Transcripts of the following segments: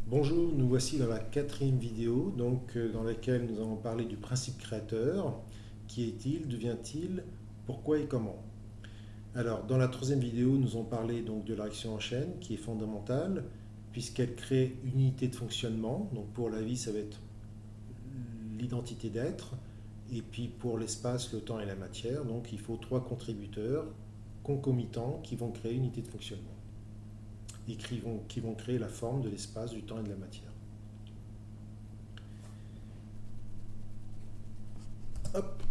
Bonjour, nous voici dans la quatrième vidéo, dans laquelle nous allons parler du principe créateur. Qui est-il? D'où vient-il? Pourquoi et comment? Alors, dans la troisième vidéo, nous allons parler donc de la réaction en chaîne, qui est fondamentale, puisqu'elle crée une unité de fonctionnement. Donc pour la vie, ça va être l'identité d'être, et puis pour l'espace, le temps et la matière. Donc il faut trois contributeurs concomitants qui vont créer une unité de fonctionnement et qui vont créer la forme de l'espace, du temps et de la matière. Hop.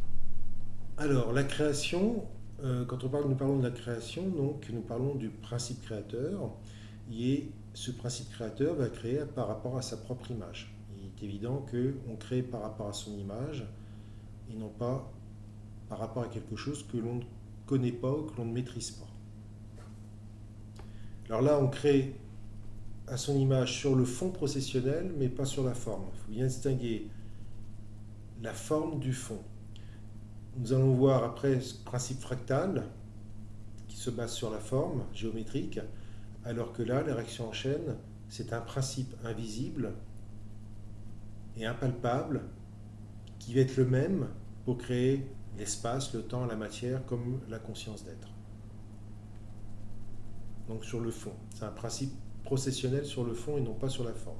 Alors, la création, quand nous parlons de la création, donc nous parlons du principe créateur, et ce principe créateur va créer par rapport à sa propre image. Il est évident qu'on crée par rapport à son image et non pas par rapport à quelque chose que l'on ne connaît pas ou que l'on ne maîtrise pas. Alors là, on crée à son image sur le fond processionnel, mais pas sur la forme. Il faut bien distinguer la forme du fond. Nous allons voir après ce principe fractal qui se base sur la forme géométrique, alors que là, la réaction en chaîne, c'est un principe invisible et impalpable qui va être le même pour créer l'espace, le temps, la matière, comme la conscience d'être. Donc sur le fond, c'est un principe processionnel sur le fond et non pas sur la forme.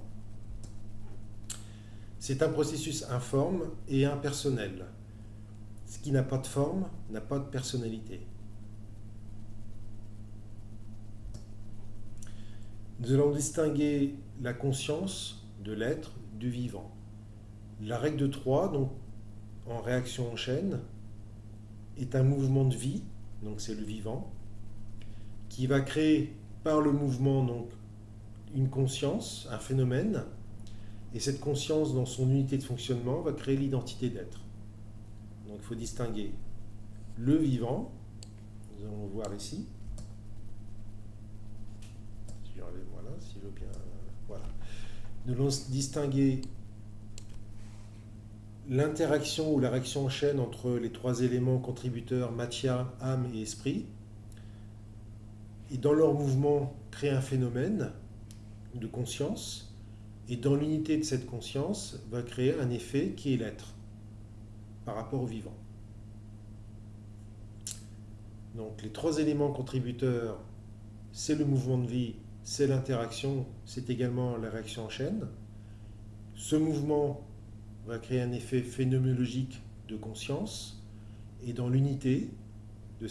C'est un processus informe et impersonnel. Ce qui n'a pas de forme n'a pas de personnalité. Nous allons distinguer la conscience de l'être du vivant. La règle de 3, donc en réaction en chaîne, est un mouvement de vie, donc c'est le vivant, qui va créer par le mouvement donc une conscience, un phénomène, et cette conscience dans son unité de fonctionnement va créer l'identité d'être. Donc il faut distinguer le vivant, nous allons le voir ici. Voilà, si je veux bien. Voilà. Nous allons distinguer l'interaction ou la réaction en chaîne entre les trois éléments contributeurs matière, âme et esprit. Et dans leur mouvement, créer un phénomène de conscience. Et dans l'unité de cette conscience, va créer un effet qui est l'être par rapport au vivant. Donc les trois éléments contributeurs, c'est le mouvement de vie, c'est l'interaction, c'est également la réaction en chaîne. Ce mouvement va créer un effet phénoménologique de conscience, et dans l'unité de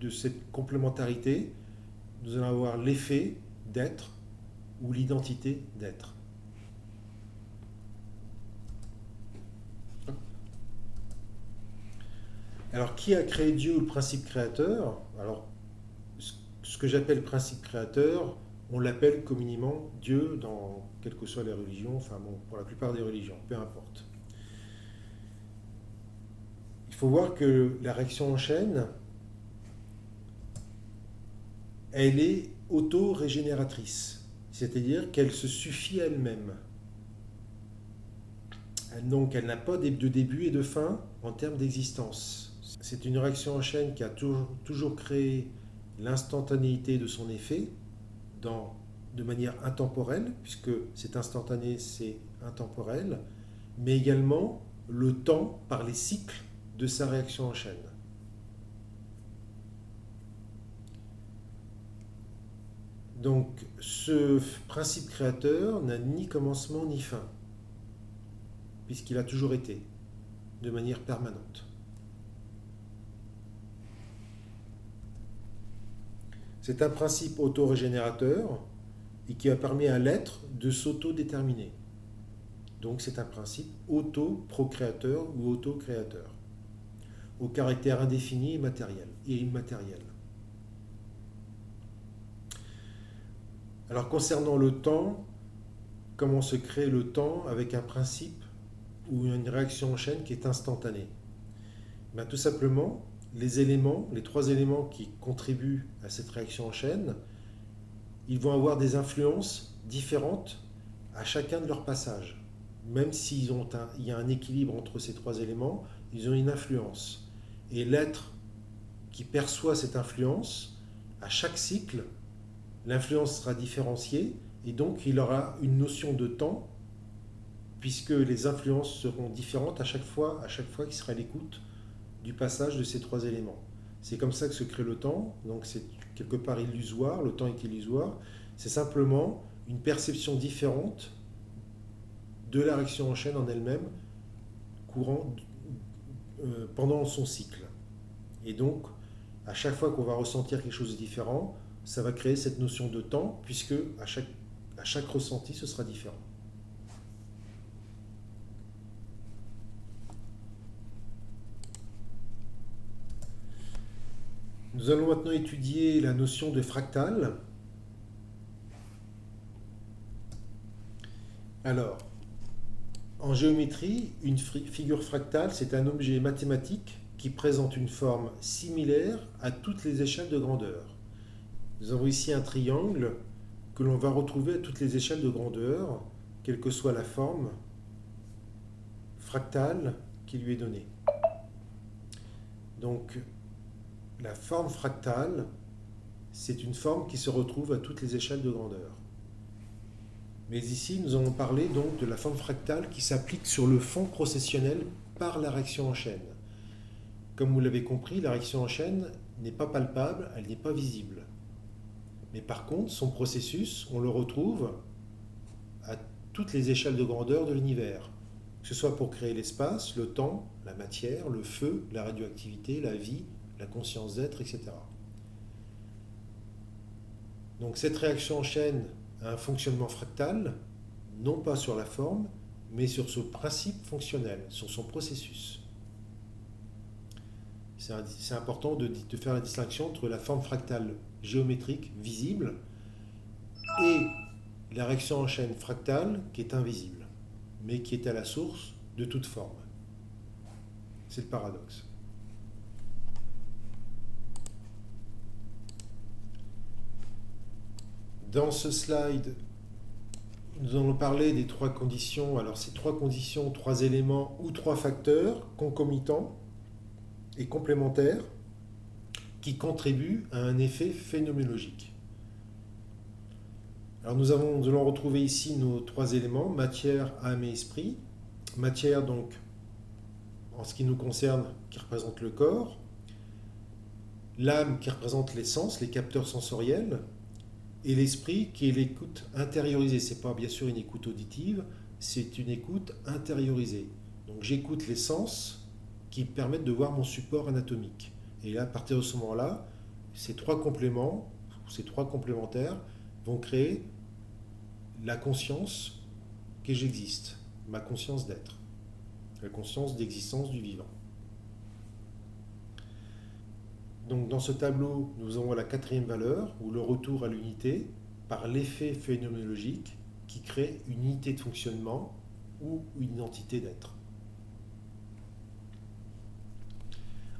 cette complémentarité, nous allons avoir l'effet d'être ou l'identité d'être. Alors, qui a créé Dieu ou le principe créateur? Alors, ce que j'appelle principe créateur, on l'appelle communément Dieu dans quelles que soient les religions, enfin bon, pour la plupart des religions, peu importe. Il faut voir que la réaction en chaîne, elle est auto-régénératrice, c'est-à-dire qu'elle se suffit à elle-même. Donc, elle n'a pas de début et de fin en termes d'existence. C'est une réaction en chaîne qui a toujours créé l'instantanéité de son effet de manière intemporelle, puisque c'est instantané, c'est intemporel, mais également le temps par les cycles de sa réaction en chaîne. Donc ce principe créateur n'a ni commencement ni fin, puisqu'il a toujours été, de manière permanente. C'est un principe auto-régénérateur et qui a permis à l'être de s'auto-déterminer. Donc c'est un principe auto-procréateur ou auto-créateur, au caractère indéfini et immatériel. Alors concernant le temps, comment se crée le temps avec un principe ou une réaction en chaîne qui est instantanée? Ben, tout simplement, les trois éléments qui contribuent à cette réaction en chaîne, ils vont avoir des influences différentes à chacun de leurs passages. Même s'il y a un équilibre entre ces trois éléments, ils ont une influence. Et l'être qui perçoit cette influence, à chaque cycle, l'influence sera différenciée, et donc il aura une notion de temps, puisque les influences seront différentes à chaque fois qu'il sera à l'écoute du passage de ces trois éléments. C'est comme ça que se crée le temps, donc c'est quelque part illusoire, le temps est illusoire, c'est simplement une perception différente de la réaction en chaîne en elle-même courant pendant son cycle. Et donc, à chaque fois qu'on va ressentir quelque chose de différent, ça va créer cette notion de temps, puisque à chaque ressenti, ce sera différent. Nous allons maintenant étudier la notion de fractal. Alors, en géométrie, une figure fractale, c'est un objet mathématique qui présente une forme similaire à toutes les échelles de grandeur. Nous avons ici un triangle que l'on va retrouver à toutes les échelles de grandeur, quelle que soit la forme fractale qui lui est donnée. Donc, la forme fractale, c'est une forme qui se retrouve à toutes les échelles de grandeur. Mais ici, nous allons parler donc de la forme fractale qui s'applique sur le fond processionnel par la réaction en chaîne. Comme vous l'avez compris, la réaction en chaîne n'est pas palpable, elle n'est pas visible. Mais par contre, son processus, on le retrouve à toutes les échelles de grandeur de l'univers, que ce soit pour créer l'espace, le temps, la matière, le feu, la radioactivité, la vie, la conscience d'être, etc. Donc cette réaction en chaîne a un fonctionnement fractal, non pas sur la forme, mais sur ce principe fonctionnel, sur son processus. C'est important de faire la distinction entre la forme fractale géométrique, visible, et la réaction en chaîne fractale, qui est invisible, mais qui est à la source de toute forme. C'est le paradoxe. Dans ce slide, nous allons parler des trois conditions. Alors, ces trois conditions, trois éléments ou trois facteurs concomitants et complémentaires qui contribuent à un effet phénoménologique. Alors, nous allons retrouver ici nos trois éléments, matière, âme et esprit. Matière, donc, en ce qui nous concerne, qui représente le corps. L'âme, qui représente les sens, les capteurs sensoriels. Et l'esprit qui est l'écoute intériorisée. Ce n'est pas bien sûr une écoute auditive, c'est une écoute intériorisée. Donc j'écoute les sens qui permettent de voir mon support anatomique. Et là, à partir de ce moment-là, ces trois compléments, ces trois complémentaires vont créer la conscience que j'existe, ma conscience d'être, la conscience d'existence du vivant. Donc dans ce tableau, nous avons la quatrième valeur, ou le retour à l'unité, par l'effet phénoménologique qui crée une unité de fonctionnement ou une identité d'être.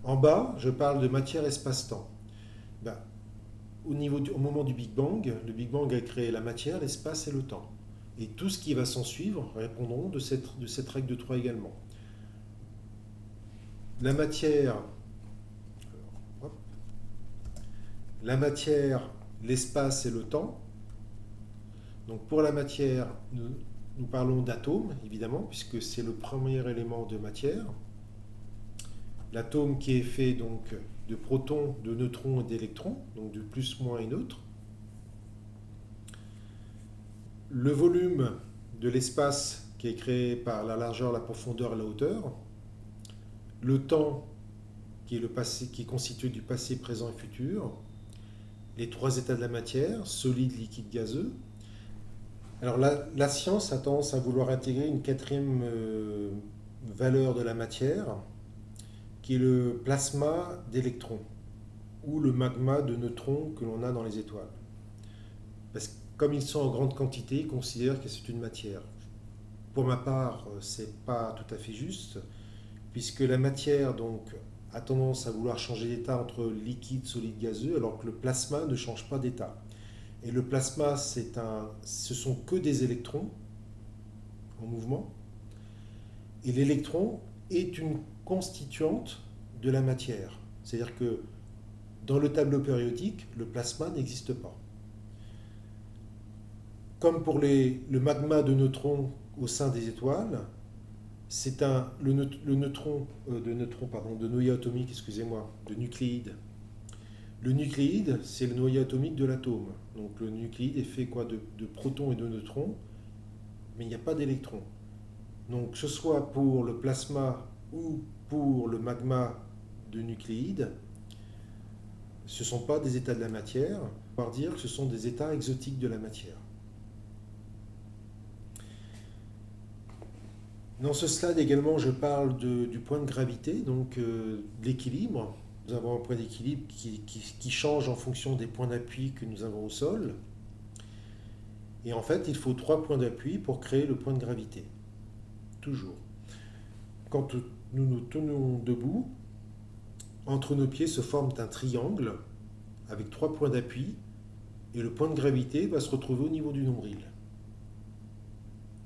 En bas, je parle de matière espace-temps. Au moment du Big Bang, le Big Bang a créé la matière, l'espace et le temps. Et tout ce qui va s'en suivre répondront de cette règle de 3 également. La matière, l'espace et le temps. Donc pour la matière, nous parlons d'atomes, évidemment, puisque c'est le premier élément de matière. L'atome qui est fait donc de protons, de neutrons et d'électrons, donc de plus, moins et neutre. Le volume de l'espace qui est créé par la largeur, la profondeur et la hauteur. Le temps qui est le passé, qui est constitué du passé, présent et futur. Les trois états de la matière, solide, liquide, gazeux. Alors la science a tendance à vouloir intégrer une quatrième valeur de la matière, qui est le plasma d'électrons, ou le magma de neutrons que l'on a dans les étoiles. Parce que comme ils sont en grande quantité, ils considèrent que c'est une matière. Pour ma part, ce n'est pas tout à fait juste, puisque la matière donc a tendance à vouloir changer d'état entre liquide, solide, gazeux, alors que le plasma ne change pas d'état. Et le plasma, ce sont que des électrons en mouvement. Et l'électron est une constituante de la matière. C'est-à-dire que dans le tableau périodique, le plasma n'existe pas. Comme pour le magma de neutrons au sein des étoiles, c'est le neutron, de noyau atomique, excusez-moi, de nucléide. Le nucléide, c'est le noyau atomique de l'atome. Donc le nucléide est fait quoi de protons et de neutrons, mais il n'y a pas d'électrons. Donc que ce soit pour le plasma ou pour le magma de nucléide, ce ne sont pas des états de la matière, on va dire que ce sont des états exotiques de la matière. Dans ce slide également, je parle du point de gravité, donc de l'équilibre. Nous avons un point d'équilibre qui change en fonction des points d'appui que nous avons au sol. Et en fait, il faut 3 points d'appui pour créer le point de gravité. Toujours. Quand nous nous tenons debout, entre nos pieds se forme un triangle avec 3 points d'appui et le point de gravité va se retrouver au niveau du nombril.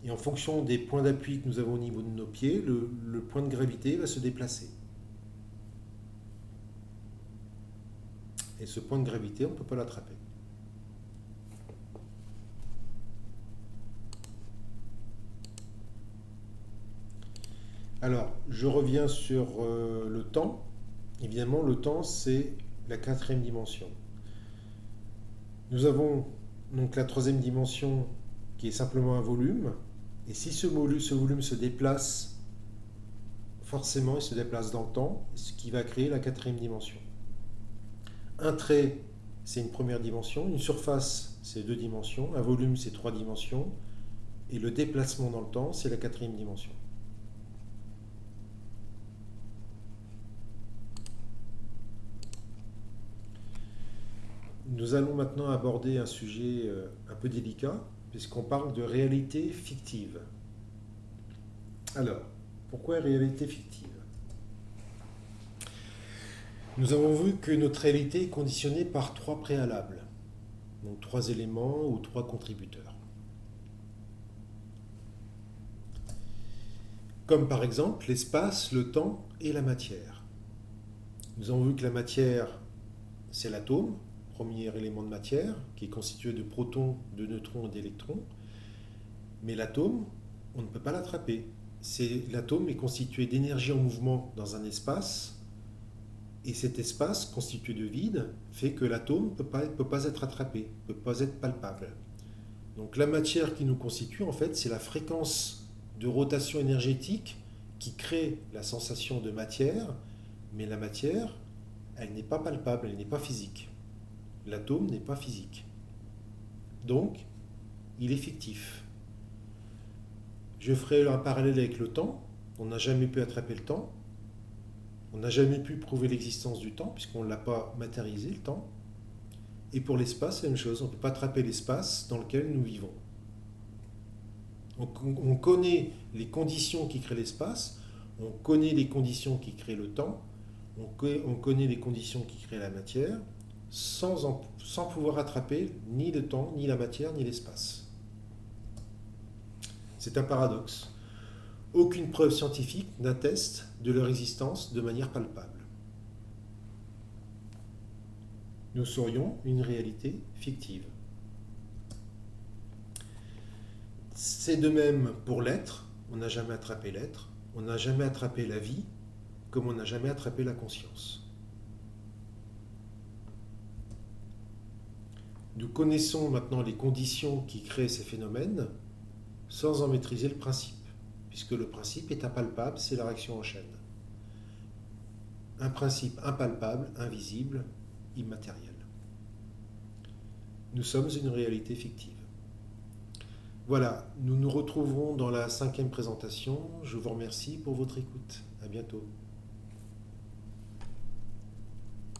Et en fonction des points d'appui que nous avons au niveau de nos pieds, le point de gravité va se déplacer. Et ce point de gravité, on ne peut pas l'attraper. Alors, je reviens sur le temps. Évidemment, le temps, c'est la 4e dimension. Nous avons donc la 3e dimension qui est simplement un volume. Et si ce volume se déplace, forcément, il se déplace dans le temps, ce qui va créer la 4e dimension. Un trait, c'est une première dimension. Une surface, c'est 2 dimensions. Un volume, c'est 3 dimensions. Et le déplacement dans le temps, c'est la 4e dimension. Nous allons maintenant aborder un sujet un peu délicat, puisqu'on parle de réalité fictive. Alors, pourquoi réalité fictive? Nous avons vu que notre réalité est conditionnée par 3 préalables, donc 3 éléments ou 3 contributeurs. Comme par exemple l'espace, le temps et la matière. Nous avons vu que la matière, c'est l'atome, premier élément de matière, qui est constitué de protons, de neutrons et d'électrons. Mais l'atome, on ne peut pas l'attraper. L'atome est constitué d'énergie en mouvement dans un espace, et cet espace, constitué de vide, fait que l'atome ne peut pas être attrapé, ne peut pas être palpable. Donc la matière qui nous constitue, en fait, c'est la fréquence de rotation énergétique qui crée la sensation de matière, mais la matière, elle n'est pas palpable, elle n'est pas physique. L'atome n'est pas physique. Donc, il est fictif. Je ferai un parallèle avec le temps. On n'a jamais pu attraper le temps. On n'a jamais pu prouver l'existence du temps, puisqu'on ne l'a pas matérialisé, le temps. Et pour l'espace, c'est la même chose. On ne peut pas attraper l'espace dans lequel nous vivons. On connaît les conditions qui créent l'espace, on connaît les conditions qui créent le temps, on connaît les conditions qui créent la matière, sans pouvoir attraper ni le temps, ni la matière, ni l'espace. C'est un paradoxe. Aucune preuve scientifique n'atteste de leur existence de manière palpable. Nous serions une réalité fictive. C'est de même pour l'être. On n'a jamais attrapé l'être, on n'a jamais attrapé la vie, comme on n'a jamais attrapé la conscience. Nous connaissons maintenant les conditions qui créent ces phénomènes sans en maîtriser le principe, puisque le principe est impalpable, c'est la réaction en chaîne. Un principe impalpable, invisible, immatériel. Nous sommes une réalité fictive. Voilà, nous nous retrouverons dans la 5e présentation. Je vous remercie pour votre écoute. À bientôt.